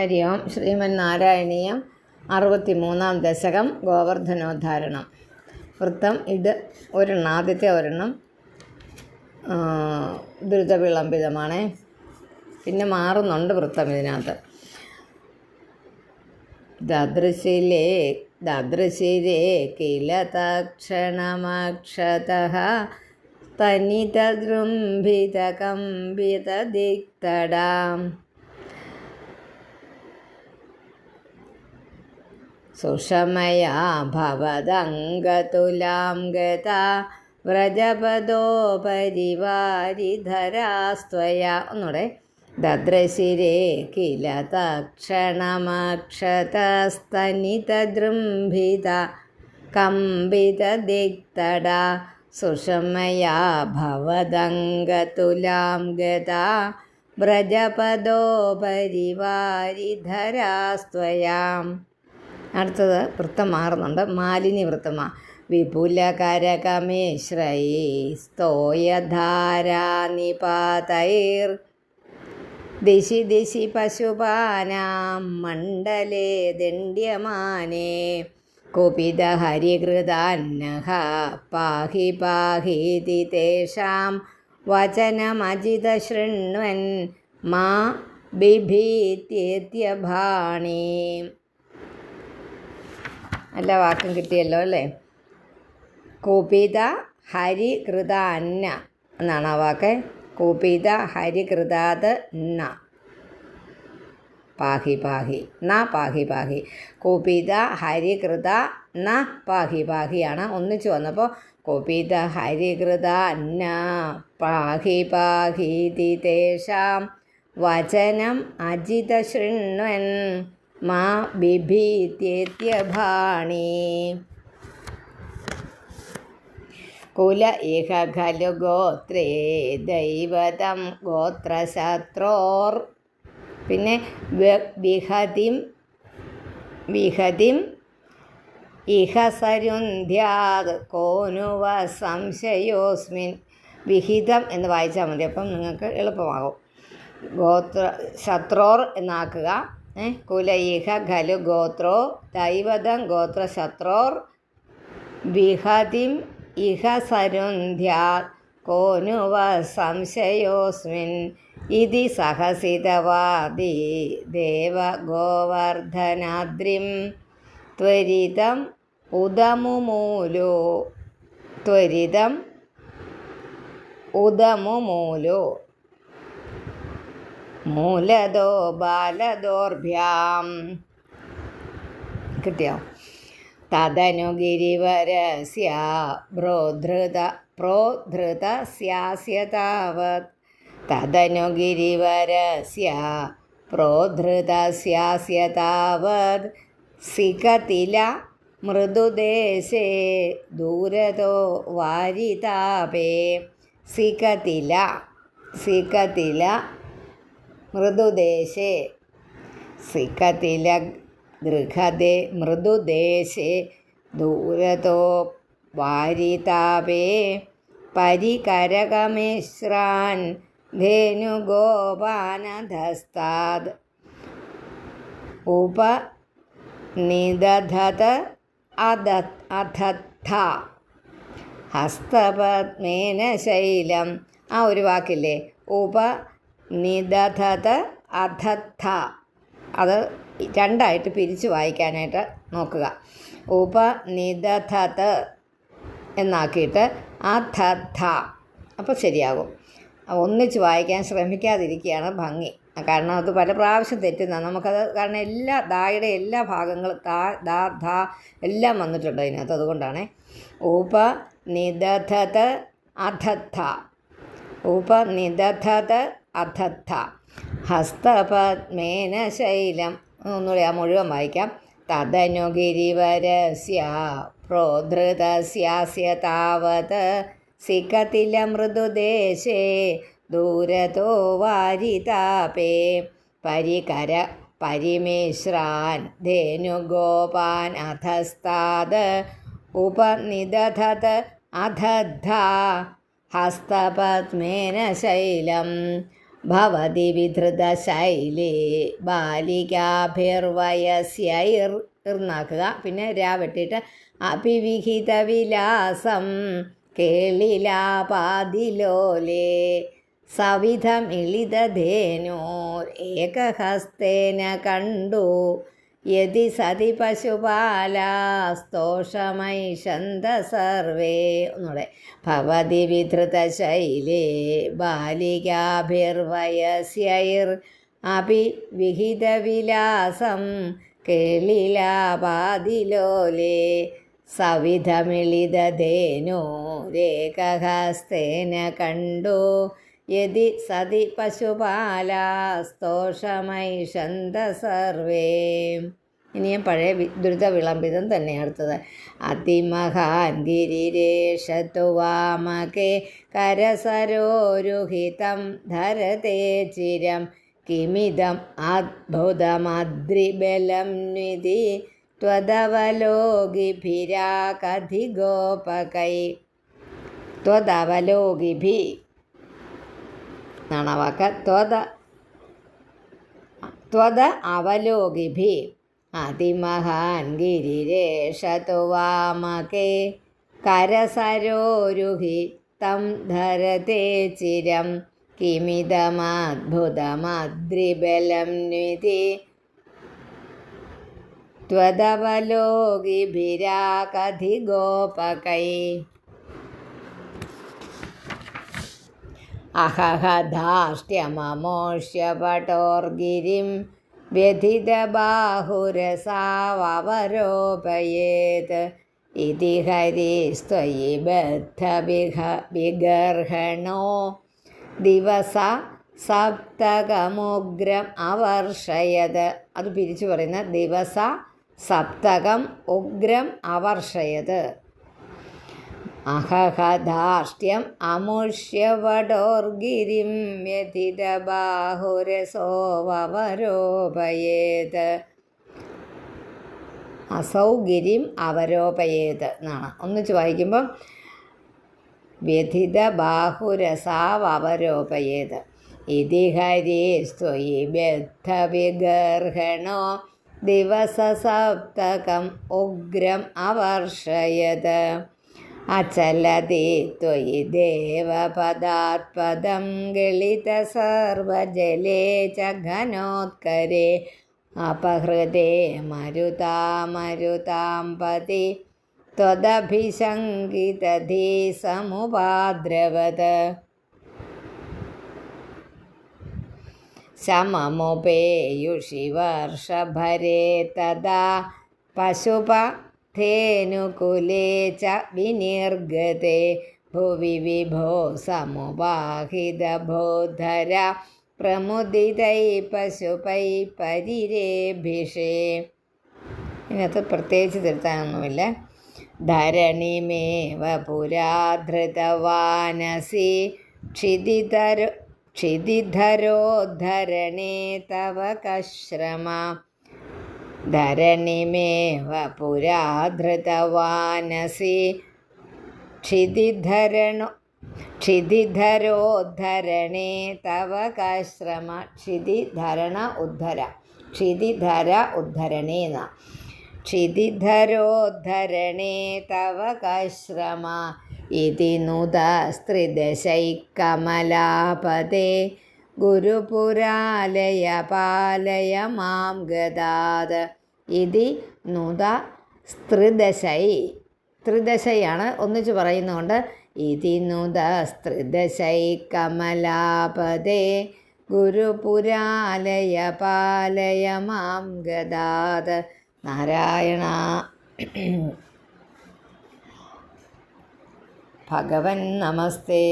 ഹരി ഓം. ശ്രീമന്നാരായണീയം 63-ാം ദശകം ഗോവർദ്ധനോദ്ധാരണം. വൃത്തം ഇത് ഒരെണ്ണം, ആദ്യത്തെ ഒരെണ്ണം ദ്രുതവിളംബിതമാണ്. പിന്നെ മാറുന്നുണ്ട് വൃത്തം ഇതിനകത്ത്. ദദൃശിരേ കില തക്ഷണമക്ഷതഃ തനിതദൃംഭിതകമ്പിതദിക്തടാം സുഷമയാ ഭവദംഗതുലാം ഗതാ വ്രജപദോപരിവാരിധരാസ്ത്വയാ. ഒന്നുകൂടെ. ദദ്രശിരേ കില തക്ഷണമക്ഷതസ്തനിതദൃംഭിത കമ്പിതദിക്തടാ സുഷമയാ ഭവദംഗതുലാം ഗതാ വ്രജപദോപരിവാരിധരാസ്ത്വയാം. അടുത്തത് വൃത്തം മാറുന്നുണ്ട്. മാലിനി വൃത്തമാണ്. വിപുലകരകമേശ്രൈ സ്തോയധാരാനിപാതൈർ ദിശി ദിശി പശുപാനാം മണ്ഡലേ ദണ്ഡ്യമാനേ കുപിതഹരികൃതാന്നഃ പാഹി പാഹീതി തേഷാം വചനമജിതശൃണ്വൻ മാ ബിഭീത്യേത്യഭാണി. നല്ല വാക്കും കിട്ടിയല്ലോ അല്ലേ. കുപിത ഹരികൃതാന്ന എന്നാണ് ആ വാക്ക്. കുപിത ഹരികൃതാത് ന പാഹി പാഹി ന പാഹി പാഹി. കുപിത ഹരികൃത ന പാഹി പാഹിയാണ് ഒന്നിച്ചു വന്നപ്പോൾ കുപിത ഹരികൃത ന പാഹി പാഹീതി തേഷാം വചനം അജിതശൃണ്വൻ മാ ബിഭീത്യേത്യഭാണി. കുല ഇഹ ഖലു ഗോത്രേ ദൈവതം ഗോത്രശത്രോർ. പിന്നെ വിഹതിം ഇഹ സരുന്ധ്യാത് കോനുവ സംശയോസ്മിൻ. വിഹിതം എന്ന് വായിച്ചാൽ മതി, അപ്പം നിങ്ങൾക്ക് എളുപ്പമാകും. ശത്രോർ എന്നാക്കുക. കുല ഇഹ ഖലു ഗോത്രോ ദൈവതം ഗോത്രശത്രോർ വിഹതിം ഇഹ സരുന്ധ്യാത് കോനുവ സംശയോസ്മിൻ ഇതി സഹസിതവാദി ദേവ ഗോവർദ്ധനാദ്രിം ത്വരിതം ഉദമുമൂലോ മൂലദോ ബാലദോർഭ്യാം. കിട്ടിയോ? തദനു ഗിരിവരസ്യ പ്രോധൃതസ്യാസ്യ താവത്. തദനു ഗിരിവരസ്യ പ്രോധൃതസ്യാസ്യ താവത് സികതില മൃദുദേശേ ദൂരതോ വാരിതാപേ. സികതില മൃദുദേശേ സികതില ഗൃഹദേ മൃദുദേശേ ദൂരതോ വാരിതാപേ പരികരകമിശ്രാൻ ധേനുഗോപാനധസ്താദ് ഉപനിദധത അധത്ഥ ഹസ്തപദ്മേന ശൈലം. ആ ഒരു വാക്കില്ലേ, ഉപനിദധത അധത്ഥ, അത് രണ്ടായിട്ട് പിരിച്ച് വായിക്കാനായിട്ട് നോക്കുക. ഉപനിദധത എന്നാക്കിയിട്ട് അധത്ഥ, അപ്പോൾ ശരിയാകും. ഒന്നിച്ച് വായിക്കാൻ ശ്രമിക്കാതിരിക്കുകയാണ് ഭംഗി. കാരണം അത് പല പ്രാവശ്യം തെറ്റുന്ന നമുക്കത്, കാരണം എല്ലാ ദായുടെ എല്ലാ ഭാഗങ്ങളും ധ എല്ലാം വന്നിട്ടുണ്ട് അതിനകത്ത്. അതുകൊണ്ടാണ് ഉപനിദധത അധത്ഥ ഹസ്തപദ്മേന ശൈലം. ഒന്നുകൂടി ആ മുഴുവൻ വായിക്കാം. തദനു ഗിരിവരസ്യ പ്രോധൃതസ്യാസ്യ താവത് സികതില മൃദുദേശേ ദൂരതോ വാരിതാപേ പരിമിശ്രാൻ ധേനുഗോപാൻ അധസ്താദ് ഉപനിദധത് അധദ്ധാ ഹസ്തപദ്മേന ശൈലം ഭവതി വിധൃതശൈലേ ബാലികാഭിർവയസ്യൈർ ഇർന്നാക്കുക. പിന്നെ രാ വെട്ടിയിട്ട് അഭിവിഹിത വിലാസം കേളിലാപാതിലോലേ സവിധമിളിതധേനോർ ഏകഹസ്തേന കണ്ടു യതി സതി പശുപാലാസ്തോഷമൈഷന്ത സർവേ. ഒന്നുകൂടെ. ഭവതി വിധൃതശൈലേ ബാലികാഭിർവയസ്യൈർ അപി വിഹിതവിലാസം കേളിലാപാതിലോലേ സവിധമിളിതധേനോരേകഹസ്തേന കണ്ടു യതി സതി പശുപാലാസ്തോഷമൈഷന്ത സർവേ. ഇനി ഞാൻ പഴയ ദ്രുത വിളംബിതം തന്നെ അടുത്തത്. അതിമഹാൻ ഗിരിരേഷത്വാമകേ കരസരോരുഹിതം ധരതേ ചിരം കിമിദം അദ്ഭുതമദ്രിബലം നിധി ത്വദവലോകിഭിരാകധിഗോപകൈ. ത്വദവലോകിഭി എന്നാണ് വാക്ക്. ത്വദ അവലോകിഭി അതിമഹാൻ ഗിരിരേഷത്വാമകേ കരസരോരുഹിതം ധരതേ ചിരം കിമിദമദ്ഭുതമദ്രിബലം നിധി ത്വദവലോകിഭിരാകധിഗോപകൈ. അഹഹധാഷ്ട്യമമോഷ്യപട്ടോർഗിരിം വ്യഥിതബാഹുരസാവരോപയേത് ഇതി ഹരിസ്ത്വയി ബദ്ധവിഗർഹണോ ദിവസ സപ്തകമുഗ്രം അവർഷയത്. അത് പിരിച്ചു പറയുന്ന ദിവസ സപ്തകം ഉഗ്രം അവർഷയത്. അഹഹധാഷ്ട്യം അമുഷ്യവടോർഗിരിം വ്യഥിതബാഹുരസോവരോപയേത്. അസൗഗിരിം അവരോപയേത് എന്നാണ്. ഒന്നിച്ച് വായിക്കുമ്പം വ്യഥിതബാഹുരസാവരോപയേത്. ഇതി ഹരിസ്ത്വയി ബദ്ധവിഗർഹണോ ദിവസസപ്തകം ഉഗ്രം അവർഷയത്. അചലതി ത്വയി ദേവപദാത്പദം ഗളിതസർവജലേ ച ഘനോത്കരേ അപഹൃതേ മരുതാമരുതാം പതി ത്വദഭിശങ്കിതധീസമുപാദ്രവത്. ശമമുപേയുഷി വർഷഭരേ തദാ പശുപഥേനുകുലേ ച വിനിർഗതേ ഭുവി വിഭോ സമുപാഹിതബോധര പ്രമുദിതൈ പശുപൈ പരിരേഭിഷേ. ഇതിനകത്ത് പ്രത്യേകിച്ച് തിരുത്താനൊന്നുമില്ല. ധരണിമേവ പുരാധൃതവാനസി ക്ഷിതിധരോദ്ധരണേ തവ കശ്രമ. ധരണിമേവ പുരാധൃതവാനസി ക്ഷിതിധരോദ്ധരണേ തവ കശ്രമ. ക്ഷിതിധരണ ഉദ്ധര, ക്ഷിതിധര ഉദ്ധരണേ ന. ക്ഷിതിധരോദ്ധരണേ തവ കശ്രമ ഇതി നുതസ്ത്രിദശൈകമലാപദേ ഗുരുപുരാലയ പാലയ മാം ഗദാത്. ഇതി നുത സ്ത്രിദശൈ, ത്രിദശയാണ് ഒന്നിച്ച് പറയുന്നതുകൊണ്ട് ഇതി നുതസ്ത്രിദശൈകമലാപദേ ഗുരുപുരാലയ പാലയ മാം ഗദാത്. നാരായണ ഭഗവൻ നമസ്തേ.